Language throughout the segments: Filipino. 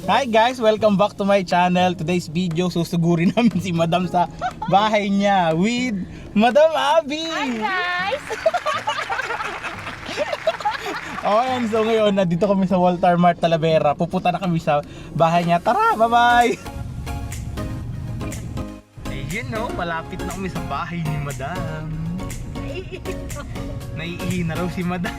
Hi guys! Welcome back to my channel. Today's video, susugurin namin si Madam sa bahay niya with Madam Abby! Hi guys! Okay, so ngayon, nandito kami sa Walter Mart Talavera. Pupunta na kami sa bahay niya. Tara, bye-bye! Ayun no, malapit na kami sa bahay ni Madam. Naiihi na raw si Madam.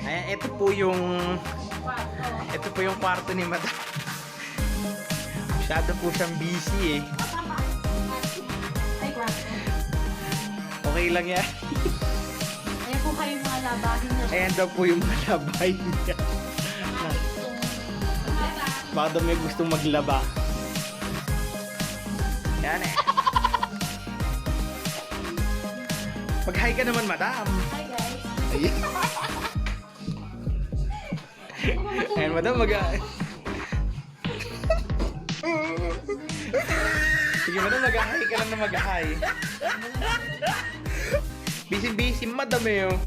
Ayan, ito po yung kwarto ni Madam. Masyado po siyang busy eh. Okay lang yan. Ayan po kayo mga labahin niya. Ayan daw po yung mga labay niya. Baka daw may gustong maglaba. Yan eh. Mag-hi ka naman, Madam. Hi guys! Ayan. Ayan, Madam, Sige, Madam, mag-hi ka lang na mag-hi. Busy, Madam eh. Oh.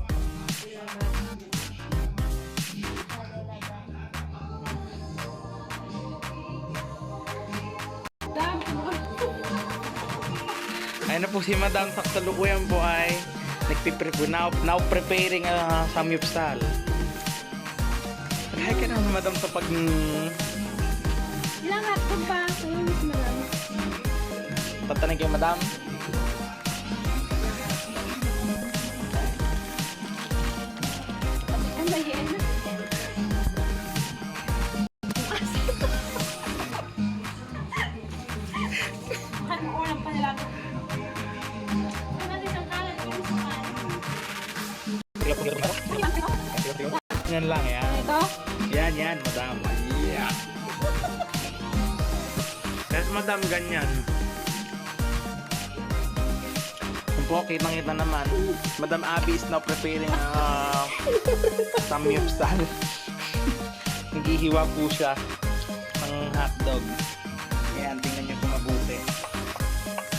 Ayan na po si Madam, sa kasalukuyan po ay now preparing samyupsal. Mag-hi ka naman, Madam, sa pag... Ilang hotdog pa? Ulit na lang. Tatanay kayo, Madam. Ang bayin. Bakit mo ulam pa nila? Ano natin ang kalan? Yan lang, yan. Ito? Yan, Madam. Yeah. Yes, Madam, ganyan. Kung po, kitang-kita naman. Madam Abby is now preparing samyupsal. Naghihiwa po siya ng hotdog. Yan, tingnan nyo kung mabuti.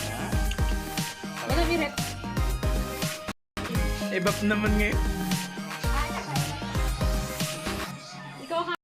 Yan. Wala biret. Ebap naman ngayon. Ikaw ka.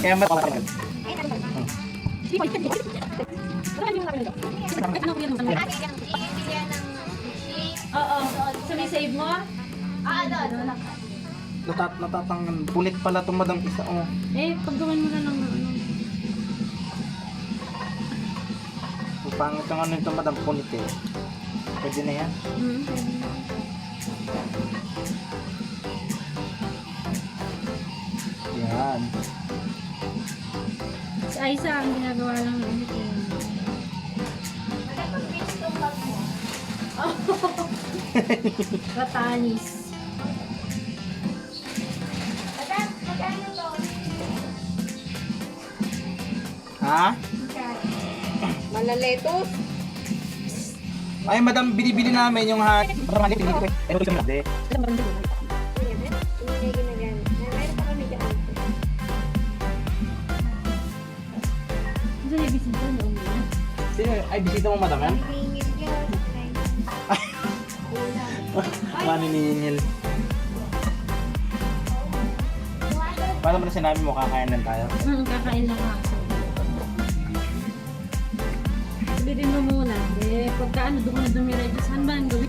Kaya matapos. Oo. Sumisave mo? Doon. Natatangan. Punit pala itong madam isa. Oh. Eh, paggawan mo na lang ng ano. Pangit yung ano ito madam, punit eh. Pwede na yan. Yan. Si Aiza, ang ginagawa lang ng ito. Ratanis. Ha? Malaletos. Ay madam, binibili namin yung ha... Madam, binibili ko eh. Pero ito hindi. Hindi ginagamit. Meron pa kami dyan. Gusto niya bisita na umulan. Sino? Ay, bisita mo madam yan? Hingil yun. Maniningil. Paano ba na sinabi mo kakain lang tayo? Kakain lang ako. Sabihin mo muna. Eh, pagka ano, doon ko na dumiretso. Saan ba ang gawin?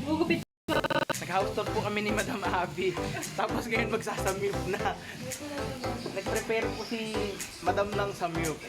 Gugupit. Nag-house tour po kami ni Madam Abby. Tapos ngayon magsasamyup na. Nag-prepare po si Madam ng samyup.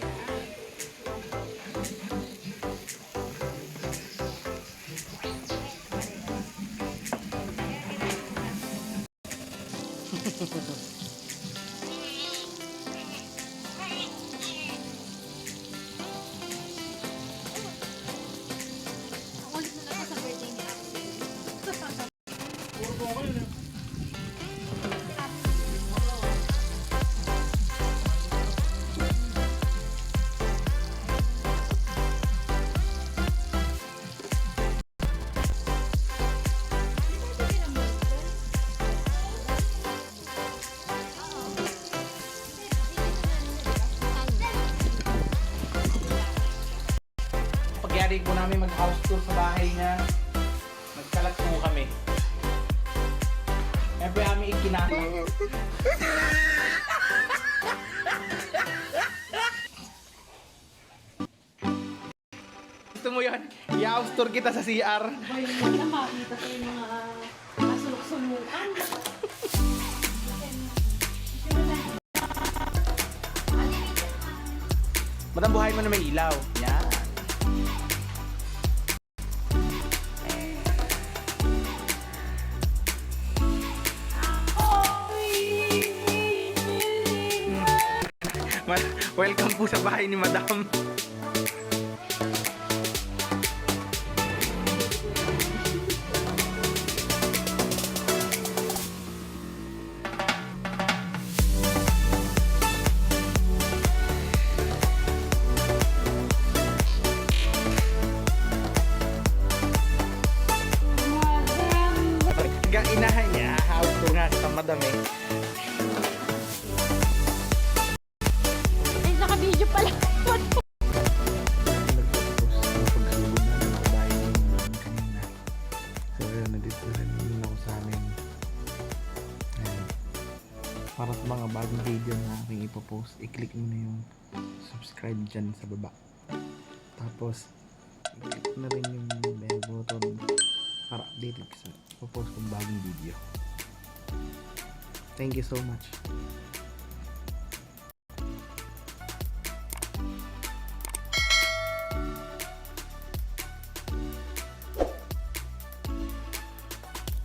Pagyari po namin mag-house tour sa bahay niya, nagkalat po kami. Every kami ikinako. Gusto mo yun? I-house tour kita sa CR. Ay, wala makita ko yung mga kasulok-sulukan. Madam, buhay mo na may ilaw. Yan. Welcome po sa bahay ni Madam. Hanggang inahan niya, house tour nga kita Madam eh. Ay, naka-video pala. Para sa mga bagong video na aking ipopost, i-click mo na yung subscribe dyan sa baba. Tapos, i-click na rin yung bell button para updated ka sa ipopost kong bagong video. Thank you so much.